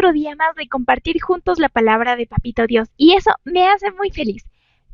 otro día más de compartir juntos la palabra de Papito Dios y eso me hace muy feliz.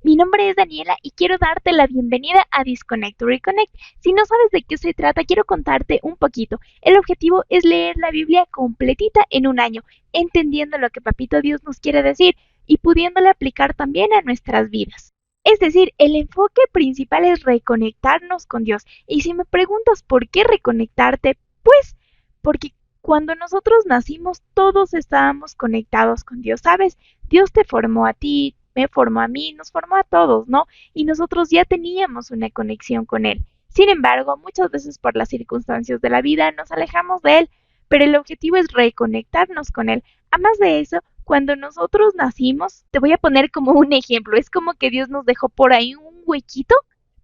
Mi nombre es Daniela y quiero darte la bienvenida a Disconnect to Reconnect. Si no sabes de qué se trata, quiero contarte un poquito. El objetivo es leer la Biblia completita en un año, entendiendo lo que Papito Dios nos quiere decir y pudiéndole aplicar también a nuestras vidas. Es decir, el enfoque principal es reconectarnos con Dios. Y si me preguntas por qué reconectarte, pues porque cuando nosotros nacimos todos estábamos conectados con Dios, ¿sabes? Dios te formó a ti, me formó a mí, nos formó a todos, ¿no? Y nosotros ya teníamos una conexión con Él. Sin embargo, muchas veces por las circunstancias de la vida nos alejamos de Él, pero el objetivo es reconectarnos con Él. Además de eso, cuando nosotros nacimos, te voy a poner como un ejemplo, es como que Dios nos dejó por ahí un huequito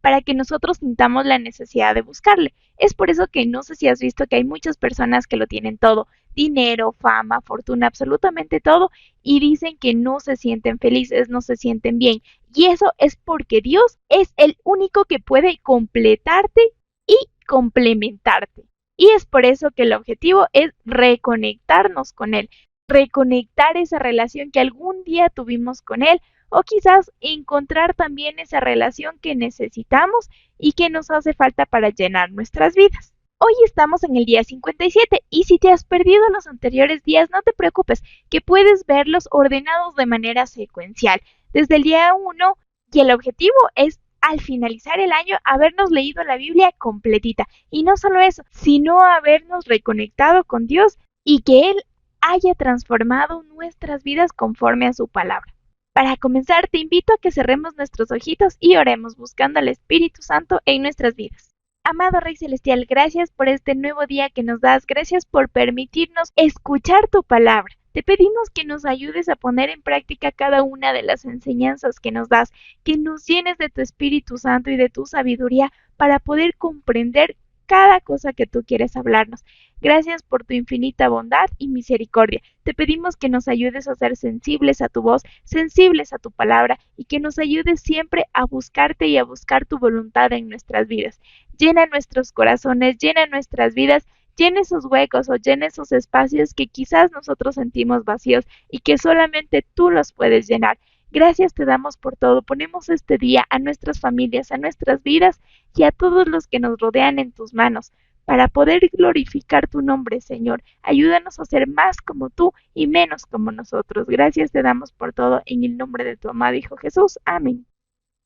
para que nosotros sintamos la necesidad de buscarle. Es por eso que no sé si has visto que hay muchas personas que lo tienen todo, dinero, fama, fortuna, absolutamente todo, y dicen que no se sienten felices, no se sienten bien. Y eso es porque Dios es el único que puede completarte y complementarte. Y es por eso que el objetivo es reconectarnos con Él, reconectar esa relación que algún día tuvimos con Él, o quizás encontrar también esa relación que necesitamos y que nos hace falta para llenar nuestras vidas. Hoy estamos en el día 57 y si te has perdido los anteriores días, no te preocupes, que puedes verlos ordenados de manera secuencial, desde el día 1, y el objetivo es al finalizar el año habernos leído la Biblia completita. Y no solo eso, sino habernos reconectado con Dios y que Él haya transformado nuestras vidas conforme a su palabra. Para comenzar, te invito a que cerremos nuestros ojitos y oremos buscando al Espíritu Santo en nuestras vidas. Amado Rey Celestial, gracias por este nuevo día que nos das, gracias por permitirnos escuchar tu palabra. Te pedimos que nos ayudes a poner en práctica cada una de las enseñanzas que nos das, que nos llenes de tu Espíritu Santo y de tu sabiduría para poder comprender cada cosa que tú quieres hablarnos. Gracias por tu infinita bondad y misericordia. Te pedimos que nos ayudes a ser sensibles a tu voz, sensibles a tu palabra y que nos ayudes siempre a buscarte y a buscar tu voluntad en nuestras vidas. Llena nuestros corazones, llena nuestras vidas, llena esos huecos o llena esos espacios que quizás nosotros sentimos vacíos y que solamente tú los puedes llenar. Gracias te damos por todo. Ponemos este día a nuestras familias, a nuestras vidas y a todos los que nos rodean en tus manos, para poder glorificar tu nombre, Señor. Ayúdanos a ser más como tú y menos como nosotros. Gracias te damos por todo en el nombre de tu amado Hijo Jesús. Amén.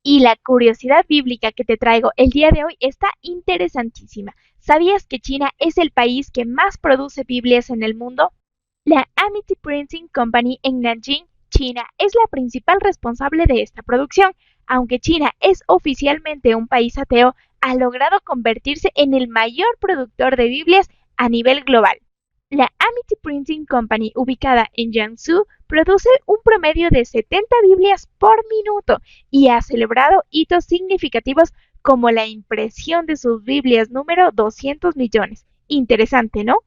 Y la curiosidad bíblica que te traigo el día de hoy está interesantísima. ¿Sabías que China es el país que más produce Biblias en el mundo? La Amity Printing Company en Nanjing, China, es la principal responsable de esta producción. Aunque China es oficialmente un país ateo, ha logrado convertirse en el mayor productor de Biblias a nivel global. La Amity Printing Company, ubicada en Jiangsu, produce un promedio de 70 Biblias por minuto y ha celebrado hitos significativos como la impresión de sus Biblias número 200 millones. Interesante, ¿no?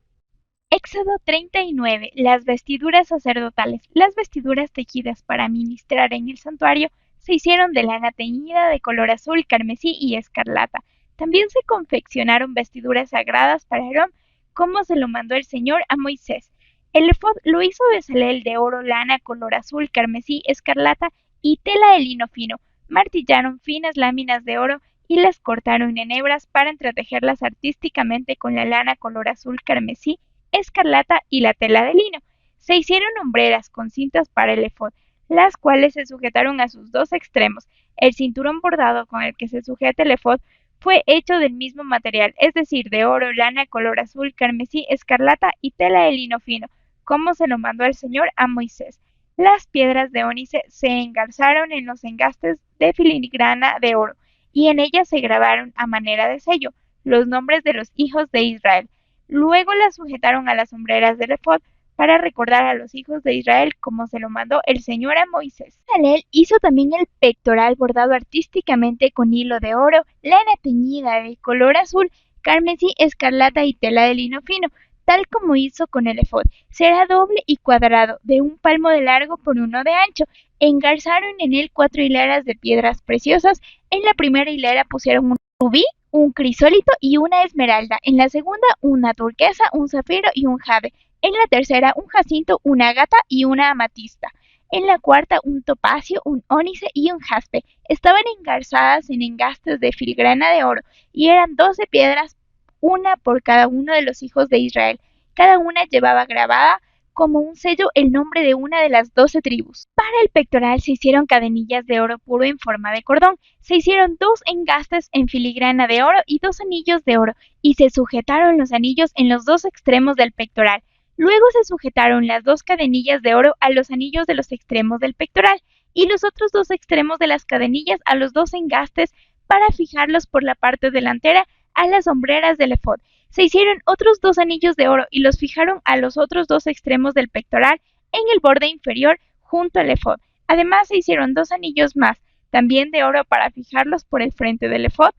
Éxodo 39. Las vestiduras sacerdotales. Las vestiduras tejidas para ministrar en el santuario se hicieron de lana teñida de color azul, carmesí y escarlata. También se confeccionaron vestiduras sagradas para Aarón, como se lo mandó el Señor a Moisés. El efod lo hizo de salel de oro, lana color azul, carmesí, escarlata y tela de lino fino. Martillaron finas láminas de oro y las cortaron en hebras para entretejerlas artísticamente con la lana color azul, carmesí, escarlata y la tela de lino. Se hicieron hombreras con cintas para el efod, las cuales se sujetaron a sus dos extremos. El cinturón bordado con el que se sujeta el efod fue hecho del mismo material, es decir, de oro, lana color azul, carmesí, escarlata y tela de lino fino, como se lo mandó el Señor a Moisés. Las piedras de ónice se engarzaron en los engastes de filigrana de oro, y en ellas se grabaron a manera de sello los nombres de los hijos de Israel. Luego las sujetaron a las hombreras del efod para recordar a los hijos de Israel como se lo mandó el Señor a Moisés. Bezalel hizo también el pectoral bordado artísticamente con hilo de oro, lana teñida de color azul, carmesí, escarlata y tela de lino fino, tal como hizo con el efod. Será doble y cuadrado, de 1 palmo de largo por 1 de ancho. Engarzaron en él 4 hileras de piedras preciosas. En la primera hilera pusieron un rubí, un crisólito y una esmeralda. En la segunda, una turquesa, un zafiro y un jade. En la tercera, un jacinto, una ágata y una amatista. En la cuarta, un topacio, un ónice y un jaspe. Estaban engarzadas en engastes de filigrana de oro, y eran 12 piedras, una por cada uno de los hijos de Israel. Cada una llevaba grabada como un sello el nombre de una de las 12 tribus. Para el pectoral se hicieron cadenillas de oro puro en forma de cordón. Se hicieron 2 engastes en filigrana de oro y 2 anillos de oro, y se sujetaron los anillos en los 2 extremos del pectoral. Luego se sujetaron las 2 cadenillas de oro a los anillos de los extremos del pectoral, y los otros 2 extremos de las cadenillas a los 2 engastes para fijarlos por la parte delantera a las hombreras del efod. Se hicieron otros 2 anillos de oro y los fijaron a los otros 2 extremos del pectoral en el borde inferior junto al efod. Además se hicieron 2 anillos más, también de oro, para fijarlos por el frente del efod,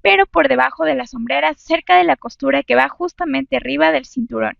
pero por debajo de las sombreras, cerca de la costura que va justamente arriba del cinturón.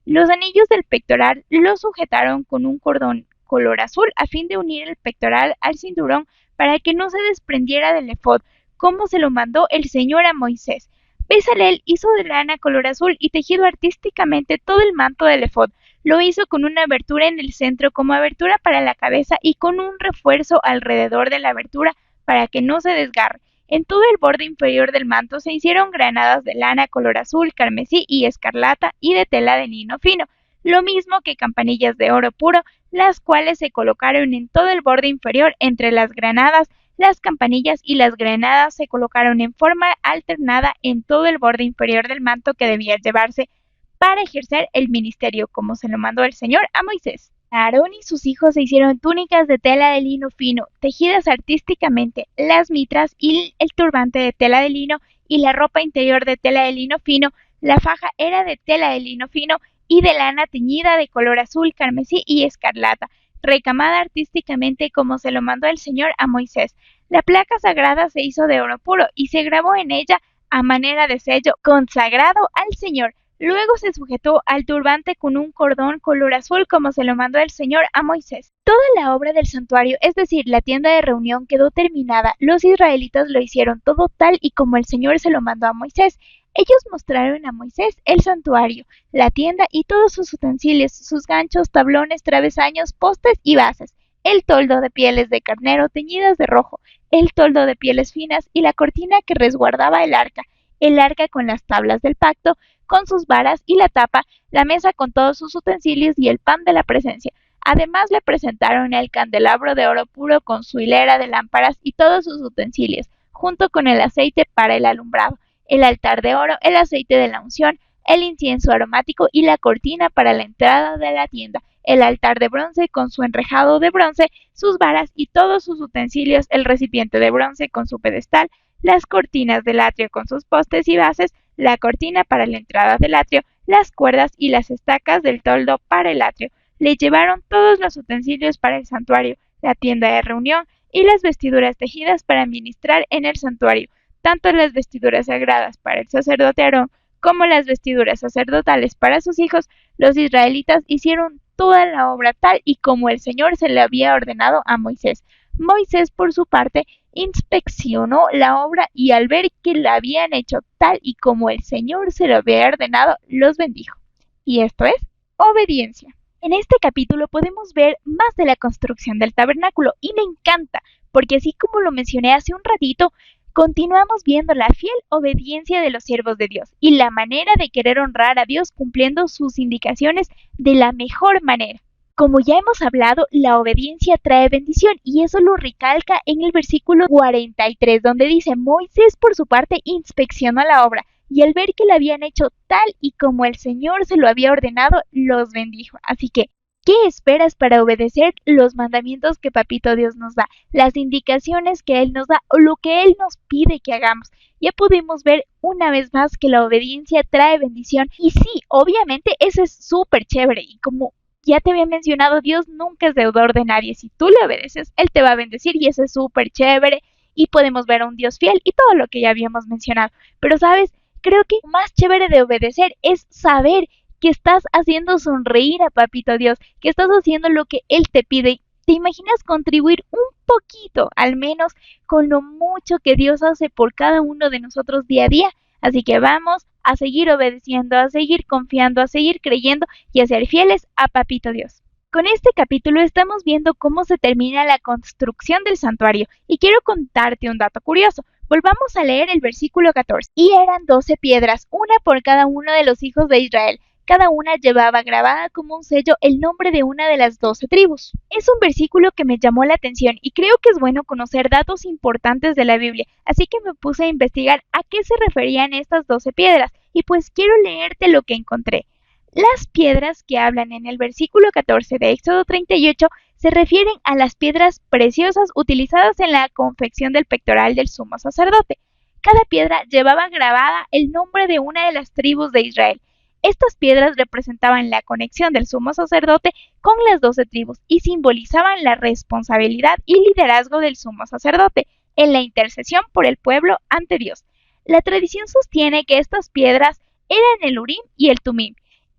Los anillos del pectoral los sujetaron con un cordón color azul a fin de unir el pectoral al cinturón para que no se desprendiera del efod, como se lo mandó el Señor a Moisés. Bezalel hizo de lana color azul y tejido artísticamente todo el manto del efod. Lo hizo con una abertura en el centro como abertura para la cabeza y con un refuerzo alrededor de la abertura para que no se desgarre. En todo el borde inferior del manto se hicieron granadas de lana color azul, carmesí y escarlata y de tela de lino fino, lo mismo que campanillas de oro puro, las cuales se colocaron en todo el borde inferior entre las granadas. Las campanillas y las granadas se colocaron en forma alternada en todo el borde inferior del manto que debía llevarse para ejercer el ministerio, como se lo mandó el Señor a Moisés. Aarón y sus hijos se hicieron túnicas de tela de lino fino, tejidas artísticamente, las mitras y el turbante de tela de lino y la ropa interior de tela de lino fino. La faja era de tela de lino fino y de lana teñida de color azul, carmesí y escarlata, recamada artísticamente como se lo mandó el Señor a Moisés. La placa sagrada se hizo de oro puro y se grabó en ella, a manera de sello, consagrado al Señor. Luego se sujetó al turbante con un cordón color azul como se lo mandó el Señor a Moisés. Toda la obra del santuario, es decir, la tienda de reunión, quedó terminada. Los israelitas lo hicieron todo tal y como el Señor se lo mandó a Moisés. Ellos mostraron a Moisés el santuario, la tienda y todos sus utensilios, sus ganchos, tablones, travesaños, postes y bases, el toldo de pieles de carnero teñidas de rojo, el toldo de pieles finas y la cortina que resguardaba el arca con las tablas del pacto, con sus varas y la tapa, la mesa con todos sus utensilios y el pan de la presencia. Además le presentaron el candelabro de oro puro con su hilera de lámparas y todos sus utensilios, junto con el aceite para el alumbrado, el altar de oro, el aceite de la unción, el incienso aromático y la cortina para la entrada de la tienda, el altar de bronce con su enrejado de bronce, sus varas y todos sus utensilios, el recipiente de bronce con su pedestal, las cortinas del atrio con sus postes y bases, la cortina para la entrada del atrio, las cuerdas y las estacas del toldo para el atrio. Le llevaron todos los utensilios para el santuario, la tienda de reunión y las vestiduras tejidas para ministrar en el santuario, tanto las vestiduras sagradas para el sacerdote Aarón como las vestiduras sacerdotales para sus hijos. Los israelitas hicieron toda la obra tal y como el Señor se le había ordenado a Moisés. Moisés, por su parte, inspeccionó la obra y al ver que la habían hecho tal y como el Señor se lo había ordenado, los bendijo. Y esto es obediencia. En este capítulo podemos ver más de la construcción del tabernáculo y me encanta, porque así como lo mencioné hace un ratito, continuamos viendo la fiel obediencia de los siervos de Dios y la manera de querer honrar a Dios cumpliendo sus indicaciones de la mejor manera. Como ya hemos hablado, la obediencia trae bendición y eso lo recalca en el versículo 43, donde dice: Moisés por su parte inspeccionó la obra y al ver que la habían hecho tal y como el Señor se lo había ordenado, los bendijo. Así que, ¿qué esperas para obedecer los mandamientos que Papito Dios nos da, las indicaciones que Él nos da o lo que Él nos pide que hagamos? Ya pudimos ver una vez más que la obediencia trae bendición y sí, obviamente eso es súper chévere y como ya te había mencionado, Dios nunca es deudor de nadie. Si tú le obedeces, Él te va a bendecir y eso es súper chévere y podemos ver a un Dios fiel y todo lo que ya habíamos mencionado. Pero sabes, creo que lo más chévere de obedecer es saber que estás haciendo sonreír a Papito Dios, que estás haciendo lo que Él te pide. ¿Te imaginas contribuir un poquito, al menos, con lo mucho que Dios hace por cada uno de nosotros día a día? Así que vamos a seguir obedeciendo, a seguir confiando, a seguir creyendo y a ser fieles a Papito Dios. Con este capítulo estamos viendo cómo se termina la construcción del santuario y quiero contarte un dato curioso. Volvamos a leer el versículo 14. Y eran 12 piedras, una por cada uno de los hijos de Israel. Cada una llevaba grabada como un sello el nombre de una de las 12 tribus. Es un versículo que me llamó la atención y creo que es bueno conocer datos importantes de la Biblia, así que me puse a investigar a qué se referían estas 12 piedras y pues quiero leerte lo que encontré. Las piedras que hablan en el versículo 14 de Éxodo 38 se refieren a las piedras preciosas utilizadas en la confección del pectoral del sumo sacerdote. Cada piedra llevaba grabada el nombre de una de las tribus de Israel. Estas piedras representaban la conexión del sumo sacerdote con las 12 tribus y simbolizaban la responsabilidad y liderazgo del sumo sacerdote en la intercesión por el pueblo ante Dios. La tradición sostiene que estas piedras eran el Urim y el Tumim,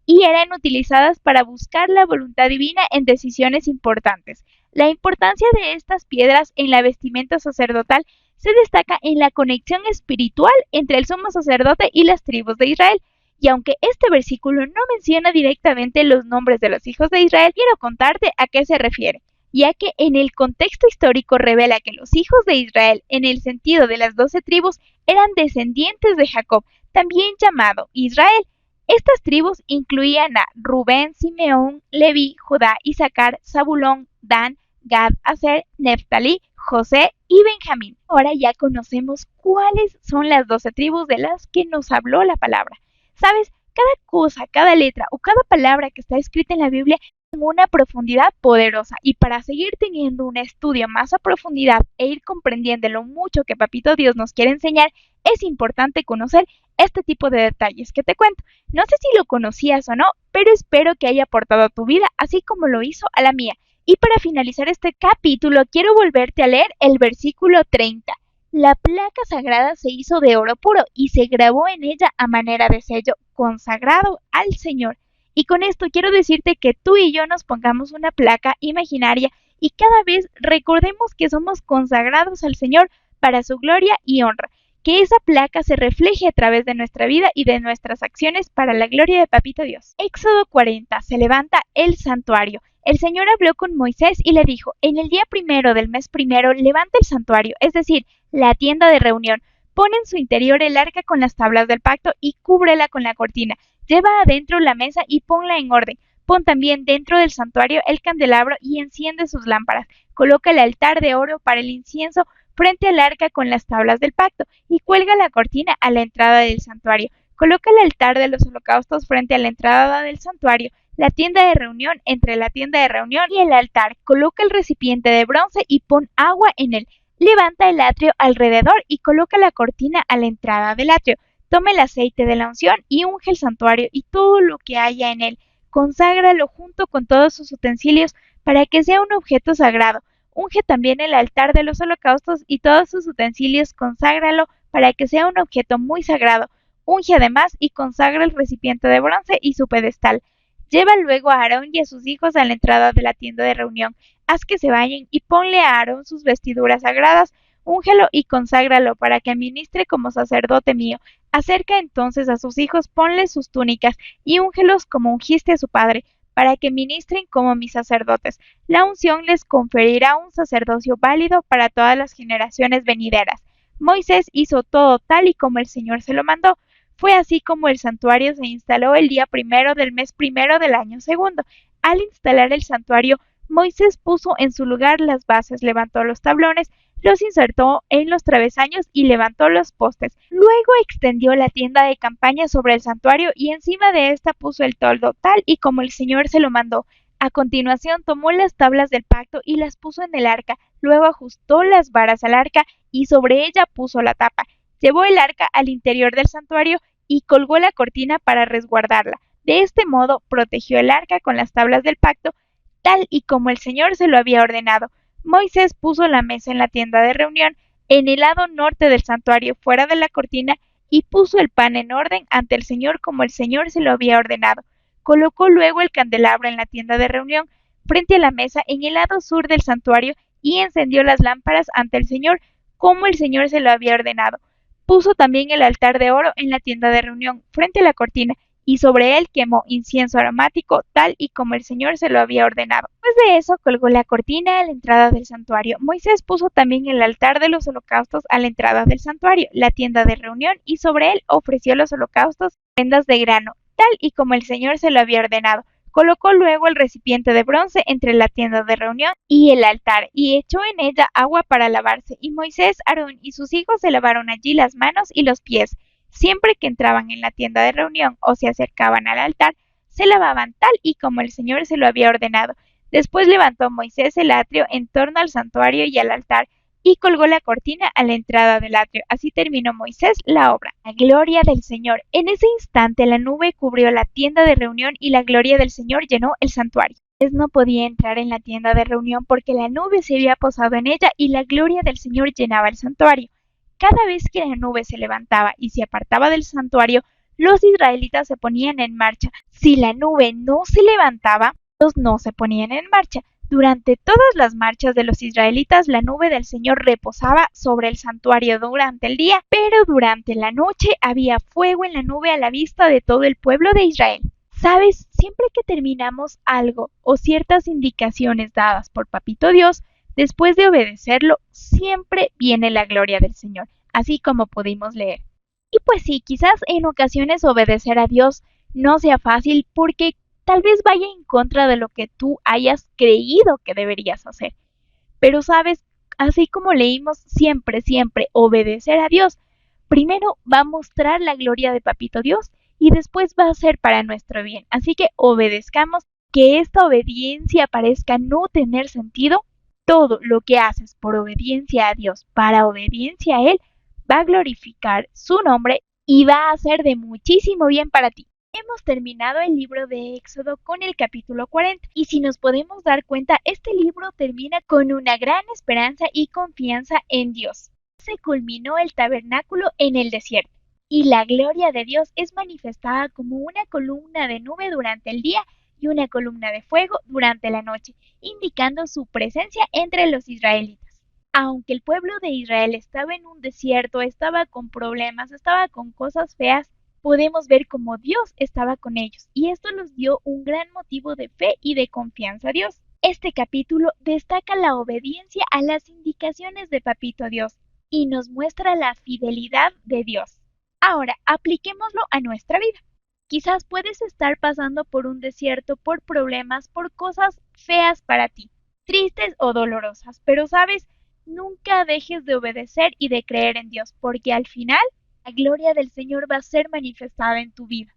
y eran utilizadas para buscar la voluntad divina en decisiones importantes. La importancia de estas piedras en la vestimenta sacerdotal se destaca en la conexión espiritual entre el sumo sacerdote y las tribus de Israel. Y aunque este versículo no menciona directamente los nombres de los hijos de Israel, quiero contarte a qué se refiere, ya que en el contexto histórico revela que los hijos de Israel, en el sentido de las 12 tribus, eran descendientes de Jacob, también llamado Israel. Estas tribus incluían a Rubén, Simeón, Leví, Judá, Isaacar, Zabulón, Dan, Gad, Aser, Neftalí, José y Benjamín. Ahora ya conocemos cuáles son las 12 tribus de las que nos habló la palabra. ¿Sabes? Cada cosa, cada letra o cada palabra que está escrita en la Biblia tiene una profundidad poderosa, y para seguir teniendo un estudio más a profundidad e ir comprendiendo lo mucho que Papito Dios nos quiere enseñar, es importante conocer este tipo de detalles que te cuento. No sé si lo conocías o no, pero espero que haya aportado a tu vida así como lo hizo a la mía. Y para finalizar este capítulo, quiero volverte a leer el versículo 30. La placa sagrada se hizo de oro puro y se grabó en ella a manera de sello consagrado al Señor. Y con esto quiero decirte que tú y yo nos pongamos una placa imaginaria y cada vez recordemos que somos consagrados al Señor para su gloria y honra. Que esa placa se refleje a través de nuestra vida y de nuestras acciones para la gloria de Papito Dios. Éxodo 40. Se levanta el santuario. El Señor habló con Moisés y le dijo: en el día primero del mes primero levanta el santuario, es decir, la tienda de reunión. Pon en su interior el arca con las tablas del pacto y cúbrela con la cortina. Lleva adentro la mesa y ponla en orden. Pon también dentro del santuario el candelabro y enciende sus lámparas. Coloca el altar de oro para el incienso frente al arca con las tablas del pacto y cuelga la cortina a la entrada del santuario. Coloca el altar de los holocaustos frente a la entrada del santuario, la tienda de reunión entre la tienda de reunión y el altar. Coloca el recipiente de bronce y pon agua en él. Levanta el atrio alrededor y coloca la cortina a la entrada del atrio. Toma el aceite de la unción y unge el santuario y todo lo que haya en él. Conságralo junto con todos sus utensilios para que sea un objeto sagrado. Unge también el altar de los holocaustos y todos sus utensilios, conságralo para que sea un objeto muy sagrado. Unge además y consagra el recipiente de bronce y su pedestal. Lleva luego a Aarón y a sus hijos a la entrada de la tienda de reunión. Haz que se bañen y ponle a Aarón sus vestiduras sagradas. Úngelo y conságralo para que ministre como sacerdote mío. Acerca entonces a sus hijos, ponles sus túnicas y úngelos como ungiste a su padre, para que ministren como mis sacerdotes. La unción les conferirá un sacerdocio válido para todas las generaciones venideras. Moisés hizo todo tal y como el Señor se lo mandó. Fue así como el santuario se instaló el día primero del mes primero del año segundo. Al instalar el santuario, Moisés puso en su lugar las bases, levantó los tablones, los insertó en los travesaños y levantó los postes. Luego extendió la tienda de campaña sobre el santuario y encima de esta puso el toldo, tal y como el Señor se lo mandó. A continuación tomó las tablas del pacto y las puso en el arca, luego ajustó las varas al arca y sobre ella puso la tapa. Llevó el arca al interior del santuario y colgó la cortina para resguardarla. De este modo protegió el arca con las tablas del pacto, tal y como el Señor se lo había ordenado. Moisés puso la mesa en la tienda de reunión, en el lado norte del santuario, fuera de la cortina, y puso el pan en orden ante el Señor como el Señor se lo había ordenado. Colocó luego el candelabro en la tienda de reunión, frente a la mesa en el lado sur del santuario, y encendió las lámparas ante el Señor como el Señor se lo había ordenado. Puso también el altar de oro en la tienda de reunión, frente a la cortina, y sobre él quemó incienso aromático, tal y como el Señor se lo había ordenado. Después de eso colgó la cortina a la entrada del santuario. Moisés puso también el altar de los holocaustos a la entrada del santuario, la tienda de reunión, y sobre él ofreció los holocaustos, prendas de grano, tal y como el Señor se lo había ordenado. Colocó luego el recipiente de bronce entre la tienda de reunión y el altar, y echó en ella agua para lavarse, y Moisés, Aarón y sus hijos se lavaron allí las manos y los pies. Siempre que entraban en la tienda de reunión o se acercaban al altar, se lavaban tal y como el Señor se lo había ordenado. Después levantó Moisés el atrio en torno al santuario y al altar, y colgó la cortina a la entrada del atrio. Así terminó Moisés la obra. La gloria del Señor. En ese instante la nube cubrió la tienda de reunión y la gloria del Señor llenó el santuario. Moisés no podía entrar en la tienda de reunión porque la nube se había posado en ella y la gloria del Señor llenaba el santuario. Cada vez que la nube se levantaba y se apartaba del santuario, los israelitas se ponían en marcha. Si la nube no se levantaba, ellos no se ponían en marcha. Durante todas las marchas de los israelitas, la nube del Señor reposaba sobre el santuario durante el día, pero durante la noche había fuego en la nube a la vista de todo el pueblo de Israel. ¿Sabes? Siempre que terminamos algo o ciertas indicaciones dadas por Papito Dios, después de obedecerlo, siempre viene la gloria del Señor, así como pudimos leer. Y pues sí, quizás en ocasiones obedecer a Dios no sea fácil porque tal vez vaya en contra de lo que tú hayas creído que deberías hacer. Pero sabes, así como leímos, siempre, siempre obedecer a Dios, primero va a mostrar la gloria de Papito Dios y después va a ser para nuestro bien. Así que obedezcamos, que esta obediencia parezca no tener sentido. Todo lo que haces por obediencia a Dios, para obediencia a Él, va a glorificar su nombre y va a ser de muchísimo bien para ti. Hemos terminado el libro de Éxodo con el capítulo 40 y si nos podemos dar cuenta, este libro termina con una gran esperanza y confianza en Dios. Se culminó el tabernáculo en el desierto y la gloria de Dios es manifestada como una columna de nube durante el día y una columna de fuego durante la noche, indicando su presencia entre los israelitas. Aunque el pueblo de Israel estaba en un desierto, estaba con problemas, estaba con cosas feas, podemos ver cómo Dios estaba con ellos y esto nos dio un gran motivo de fe y de confianza a Dios. Este capítulo destaca la obediencia a las indicaciones de Papito Dios y nos muestra la fidelidad de Dios. Ahora, apliquémoslo a nuestra vida. Quizás puedes estar pasando por un desierto, por problemas, por cosas feas para ti, tristes o dolorosas, pero sabes, nunca dejes de obedecer y de creer en Dios, porque al final la gloria del Señor va a ser manifestada en tu vida.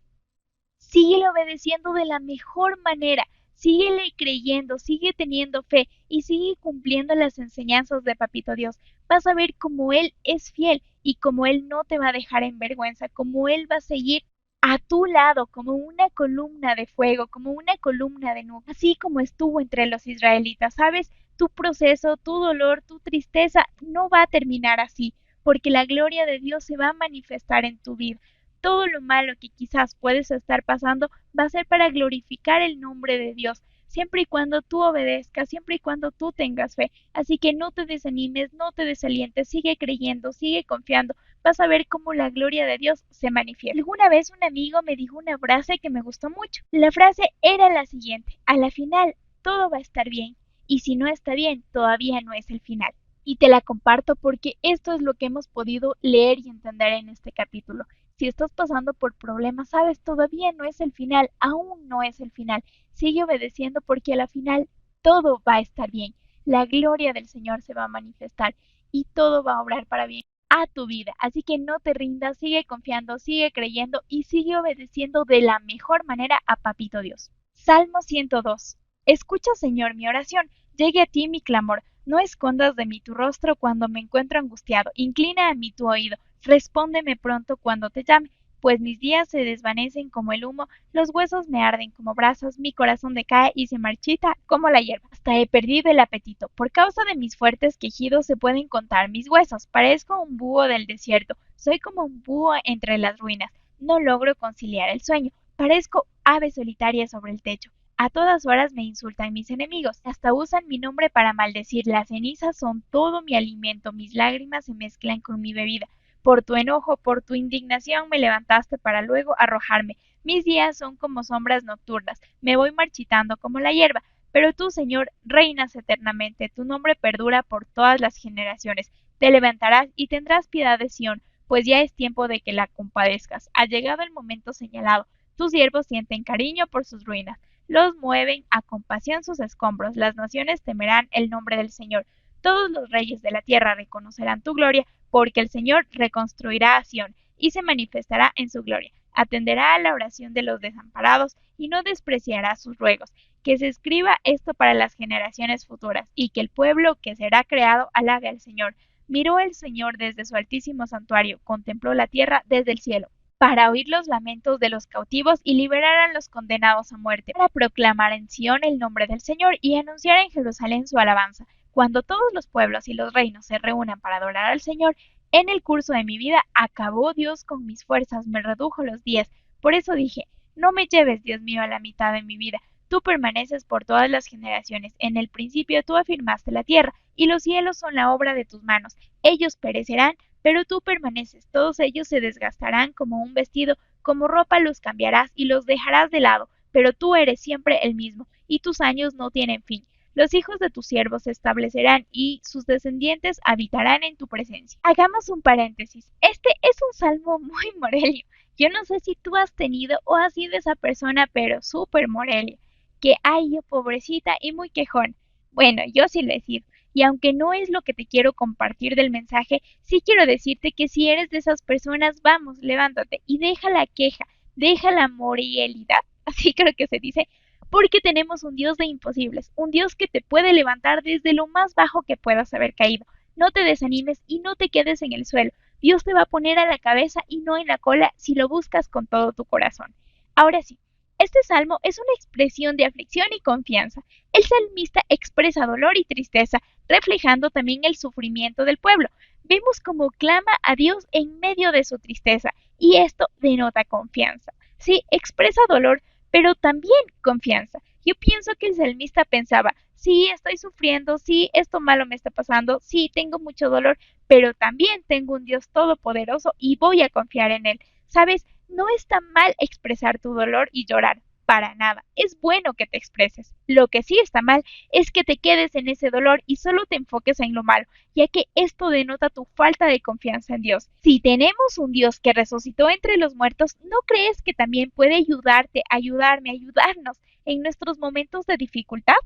Síguele obedeciendo de la mejor manera, síguele creyendo, sigue teniendo fe y sigue cumpliendo las enseñanzas de Papito Dios. Vas a ver cómo Él es fiel y cómo Él no te va a dejar en vergüenza, cómo Él va a seguir a tu lado como una columna de fuego, como una columna de nube, así como estuvo entre los israelitas. ¿Sabes? Tu proceso, tu dolor, tu tristeza no va a terminar así, porque la gloria de Dios se va a manifestar en tu vida. Todo lo malo que quizás puedes estar pasando va a ser para glorificar el nombre de Dios, siempre y cuando tú obedezcas, siempre y cuando tú tengas fe. Así que no te desanimes, no te desalientes, sigue creyendo, sigue confiando. Vas a ver cómo la gloria de Dios se manifiesta. Alguna vez un amigo me dijo una frase que me gustó mucho. La frase era la siguiente: a la final todo va a estar bien, y si no está bien, todavía no es el final. Y te la comparto porque esto es lo que hemos podido leer y entender en este capítulo. Si estás pasando por problemas, sabes, todavía no es el final, aún no es el final. Sigue obedeciendo porque a la final todo va a estar bien. La gloria del Señor se va a manifestar y todo va a obrar para bien a tu vida. Así que no te rindas, sigue confiando, sigue creyendo y sigue obedeciendo de la mejor manera a Papito Dios. Salmo 102. Escucha, Señor, mi oración, llegue a ti mi clamor. No escondas de mí tu rostro cuando me encuentro angustiado. Inclina a mí tu oído. Respóndeme pronto cuando te llame, pues mis días se desvanecen como el humo, los huesos me arden como brasas, mi corazón decae y se marchita como la hierba. Hasta he perdido el apetito. Por causa de mis fuertes quejidos se pueden contar mis huesos. Parezco un búho del desierto. Soy como un búho entre las ruinas. No logro conciliar el sueño. Parezco ave solitaria sobre el techo. A todas horas me insultan mis enemigos, hasta usan mi nombre para maldecir. Las cenizas son todo mi alimento, mis lágrimas se mezclan con mi bebida. Por tu enojo, por tu indignación me levantaste para luego arrojarme. Mis días son como sombras nocturnas, me voy marchitando como la hierba. Pero tú, Señor, reinas eternamente, tu nombre perdura por todas las generaciones. Te levantarás y tendrás piedad de Sión, pues ya es tiempo de que la compadezcas. Ha llegado el momento señalado. Tus siervos sienten cariño por sus ruinas. Los mueven a compasión sus escombros. Las naciones temerán el nombre del Señor. Todos los reyes de la tierra reconocerán tu gloria, porque el Señor reconstruirá a Sión y se manifestará en su gloria. Atenderá a la oración de los desamparados y no despreciará sus ruegos. Que se escriba esto para las generaciones futuras, y que el pueblo que será creado alabe al Señor. Miró el Señor desde su altísimo santuario, contempló la tierra desde el cielo, para oír los lamentos de los cautivos y liberar a los condenados a muerte, para proclamar en Sión el nombre del Señor y anunciar en Jerusalén su alabanza. Cuando todos los pueblos y los reinos se reúnan para adorar al Señor, en el curso de mi vida acabó Dios con mis fuerzas, me redujo los días. Por eso dije, no me lleves, Dios mío, a la mitad de mi vida. Tú permaneces por todas las generaciones. En el principio tú afirmaste la tierra, y los cielos son la obra de tus manos. Ellos perecerán, pero tú permaneces. Todos ellos se desgastarán como un vestido, como ropa los cambiarás y los dejarás de lado, pero tú eres siempre el mismo, y tus años no tienen fin. Los hijos de tus siervos se establecerán y sus descendientes habitarán en tu presencia. Hagamos un paréntesis. Este es un salmo muy morelio. Yo no sé si tú has tenido o has sido esa persona, pero súper morelio. Que ay, yo pobrecita y muy quejón. Bueno, yo sí lo he sido. Y aunque no es lo que te quiero compartir del mensaje, sí quiero decirte que si eres de esas personas, vamos, levántate y deja la queja, deja la moralidad, así creo que se dice, porque tenemos un Dios de imposibles, un Dios que te puede levantar desde lo más bajo que puedas haber caído. No te desanimes y no te quedes en el suelo. Dios te va a poner a la cabeza y no en la cola si lo buscas con todo tu corazón. Ahora sí, este salmo es una expresión de aflicción y confianza. El salmista expresa dolor y tristeza, reflejando también el sufrimiento del pueblo. Vemos cómo clama a Dios en medio de su tristeza, y esto denota confianza. Sí, expresa dolor, pero también confianza. Yo pienso que el salmista pensaba, sí, estoy sufriendo, sí, esto malo me está pasando, sí, tengo mucho dolor, pero también tengo un Dios todopoderoso y voy a confiar en él. ¿Sabes? No está mal expresar tu dolor y llorar, para nada. Es bueno que te expreses. Lo que sí está mal es que te quedes en ese dolor y solo te enfoques en lo malo, ya que esto denota tu falta de confianza en Dios. Si tenemos un Dios que resucitó entre los muertos, ¿no crees que también puede ayudarte, ayudarme, ayudarnos en nuestros momentos de dificultad?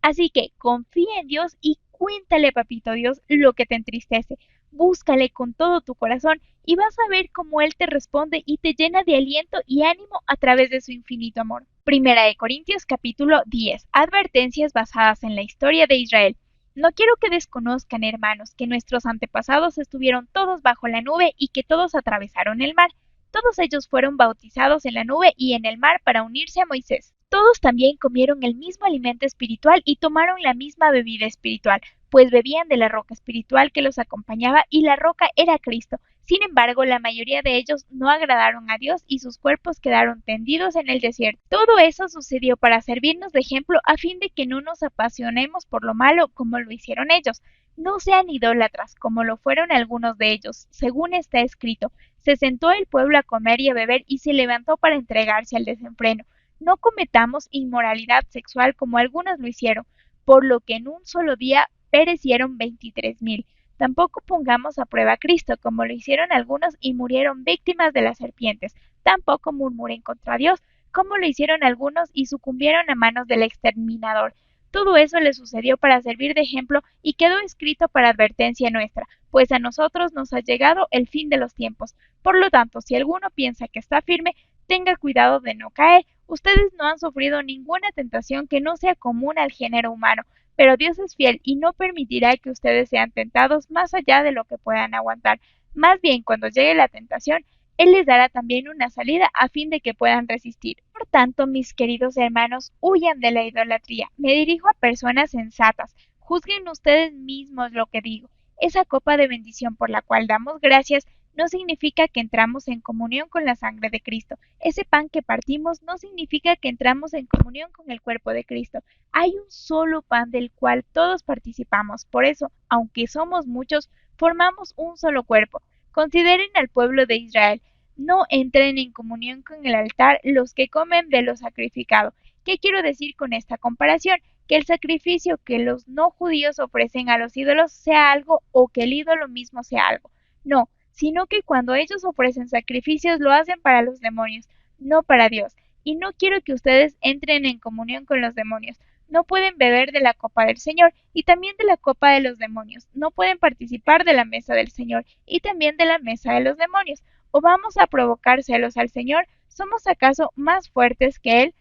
Así que confía en Dios y cuéntale, papito Dios, lo que te entristece. Búscale con todo tu corazón y vas a ver cómo Él te responde y te llena de aliento y ánimo a través de su infinito amor. Primera de Corintios capítulo 10. Advertencias basadas en la historia de Israel. No quiero que desconozcan, hermanos, que nuestros antepasados estuvieron todos bajo la nube y que todos atravesaron el mar. Todos ellos fueron bautizados en la nube y en el mar para unirse a Moisés. Todos también comieron el mismo alimento espiritual y tomaron la misma bebida espiritual, pues bebían de la roca espiritual que los acompañaba y la roca era Cristo. Sin embargo, la mayoría de ellos no agradaron a Dios y sus cuerpos quedaron tendidos en el desierto. Todo eso sucedió para servirnos de ejemplo a fin de que no nos apasionemos por lo malo como lo hicieron ellos. No sean idólatras como lo fueron algunos de ellos, según está escrito. Se sentó el pueblo a comer y a beber y se levantó para entregarse al desenfreno. No cometamos inmoralidad sexual como algunos lo hicieron, por lo que en un solo día perecieron 23,000. Tampoco pongamos a prueba a Cristo, como lo hicieron algunos y murieron víctimas de las serpientes. Tampoco murmuren contra Dios, como lo hicieron algunos y sucumbieron a manos del exterminador. Todo eso le sucedió para servir de ejemplo y quedó escrito para advertencia nuestra, pues a nosotros nos ha llegado el fin de los tiempos. Por lo tanto, si alguno piensa que está firme, tenga cuidado de no caer. Ustedes no han sufrido ninguna tentación que no sea común al género humano, pero Dios es fiel y no permitirá que ustedes sean tentados más allá de lo que puedan aguantar. Más bien, cuando llegue la tentación, Él les dará también una salida a fin de que puedan resistir. Por tanto, mis queridos hermanos, huyan de la idolatría. Me dirijo a personas sensatas. Juzguen ustedes mismos lo que digo. Esa copa de bendición por la cual damos gracias no significa que entramos en comunión con la sangre de Cristo. Ese pan que partimos no significa que entramos en comunión con el cuerpo de Cristo. Hay un solo pan del cual todos participamos. Por eso, aunque somos muchos, formamos un solo cuerpo. Consideren al pueblo de Israel. No entren en comunión con el altar los que comen de lo sacrificado. ¿Qué quiero decir con esta comparación? Que el sacrificio que los no judíos ofrecen a los ídolos sea algo o que el ídolo mismo sea algo. No, sino que cuando ellos ofrecen sacrificios lo hacen para los demonios, no para Dios. Y no quiero que ustedes entren en comunión con los demonios. No pueden beber de la copa del Señor y también de la copa de los demonios. No pueden participar de la mesa del Señor y también de la mesa de los demonios. ¿O vamos a provocar celos al Señor? ¿Somos acaso más fuertes que Él?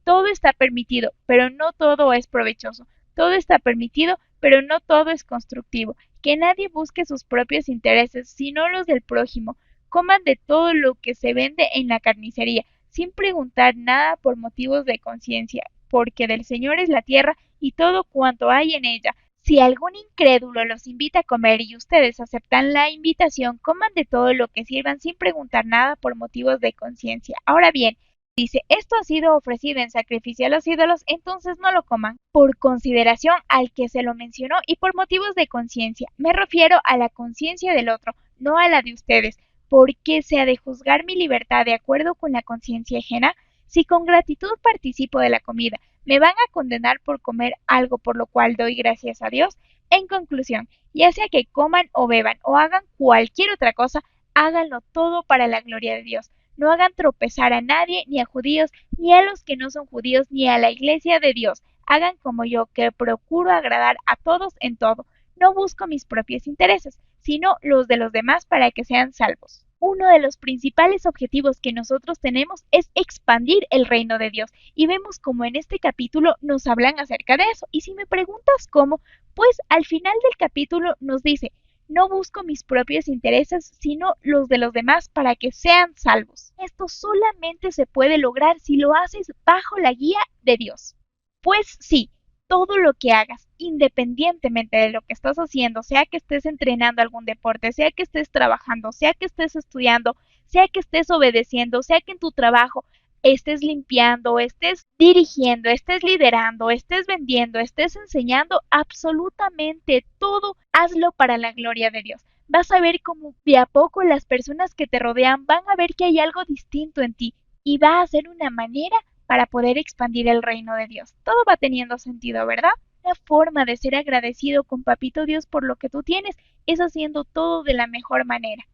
Todo está permitido, pero no todo es provechoso. Todo está permitido, pero no todo es constructivo. Que nadie busque sus propios intereses, sino los del prójimo. Coman de todo lo que se vende en la carnicería, sin preguntar nada por motivos de conciencia, porque del Señor es la tierra y todo cuanto hay en ella. Si algún incrédulo los invita a comer y ustedes aceptan la invitación, coman de todo lo que sirvan sin preguntar nada por motivos de conciencia. Ahora bien, dice, esto ha sido ofrecido en sacrificio a los ídolos, entonces no lo coman, por consideración al que se lo mencionó y por motivos de conciencia. Me refiero a la conciencia del otro, no a la de ustedes. ¿Por qué se ha de juzgar mi libertad de acuerdo con la conciencia ajena? Si con gratitud participo de la comida, ¿me van a condenar por comer algo por lo cual doy gracias a Dios? En conclusión, ya sea que coman o beban o hagan cualquier otra cosa, háganlo todo para la gloria de Dios. No hagan tropezar a nadie, ni a judíos, ni a los que no son judíos, ni a la iglesia de Dios. Hagan como yo, que procuro agradar a todos en todo. No busco mis propios intereses, sino los de los demás para que sean salvos. Uno de los principales objetivos que nosotros tenemos es expandir el reino de Dios. Y vemos como en este capítulo nos hablan acerca de eso. Y si me preguntas cómo, pues al final del capítulo nos dice, no busco mis propios intereses, sino los de los demás para que sean salvos. Esto solamente se puede lograr si lo haces bajo la guía de Dios. Pues sí, todo lo que hagas, independientemente de lo que estás haciendo, sea que estés entrenando algún deporte, sea que estés trabajando, sea que estés estudiando, sea que estés obedeciendo, sea que en tu trabajo estés limpiando, estés dirigiendo, estés liderando, estés vendiendo, estés enseñando, absolutamente todo, hazlo para la gloria de Dios. Vas a ver cómo de a poco las personas que te rodean van a ver que hay algo distinto en ti y va a ser una manera para poder expandir el reino de Dios. Todo va teniendo sentido, ¿verdad? Una forma de ser agradecido con Papito Dios por lo que tú tienes es haciendo todo de la mejor manera.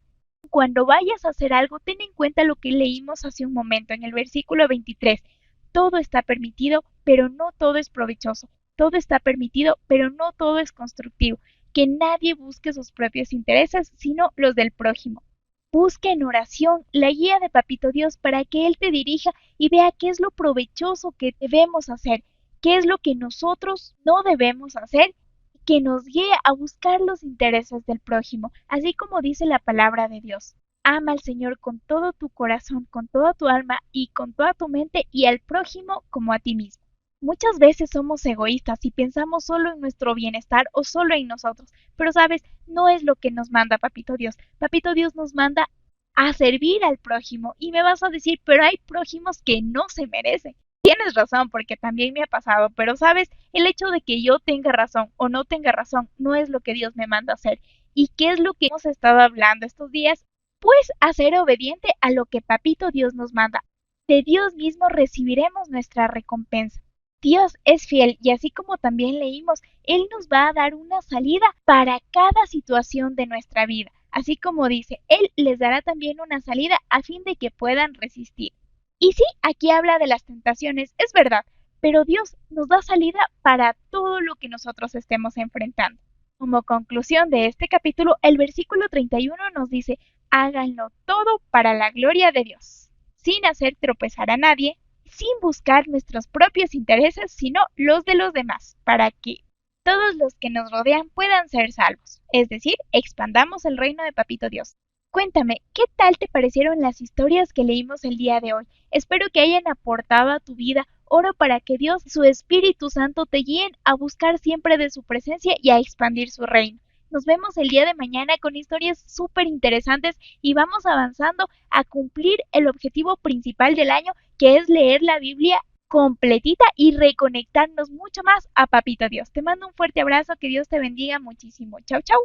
Cuando vayas a hacer algo, ten en cuenta lo que leímos hace un momento en el versículo 23. Todo está permitido, pero no todo es provechoso. Todo está permitido, pero no todo es constructivo. Que nadie busque sus propios intereses, sino los del prójimo. Busca en oración la guía de Papito Dios para que Él te dirija y vea qué es lo provechoso que debemos hacer, qué es lo que nosotros no debemos hacer, que nos guíe a buscar los intereses del prójimo, así como dice la palabra de Dios. Ama al Señor con todo tu corazón, con toda tu alma y con toda tu mente y al prójimo como a ti mismo. Muchas veces somos egoístas y pensamos solo en nuestro bienestar o solo en nosotros, pero sabes, no es lo que nos manda Papito Dios. Papito Dios nos manda a servir al prójimo y me vas a decir, pero hay prójimos que no se merecen. Tienes razón, porque también me ha pasado, pero sabes, el hecho de que yo tenga razón o no tenga razón no es lo que Dios me manda a hacer. ¿Y qué es lo que hemos estado hablando estos días? Pues a ser obediente a lo que Papito Dios nos manda. De Dios mismo recibiremos nuestra recompensa. Dios es fiel y así como también leímos, Él nos va a dar una salida para cada situación de nuestra vida. Así como dice, Él les dará también una salida a fin de que puedan resistir. Y sí, aquí habla de las tentaciones, es verdad, pero Dios nos da salida para todo lo que nosotros estemos enfrentando. Como conclusión de este capítulo, el versículo 31 nos dice, háganlo todo para la gloria de Dios, sin hacer tropezar a nadie, sin buscar nuestros propios intereses, sino los de los demás, para que todos los que nos rodean puedan ser salvos. Es decir, expandamos el reino de Papito Dios. Cuéntame, ¿qué tal te parecieron las historias que leímos el día de hoy? Espero que hayan aportado a tu vida. Oro para que Dios y su Espíritu Santo te guíen a buscar siempre de su presencia y a expandir su reino. Nos vemos el día de mañana con historias súper interesantes y vamos avanzando a cumplir el objetivo principal del año, que es leer la Biblia completita y reconectarnos mucho más a Papito Dios. Te mando un fuerte abrazo, que Dios te bendiga muchísimo. Chau, chau.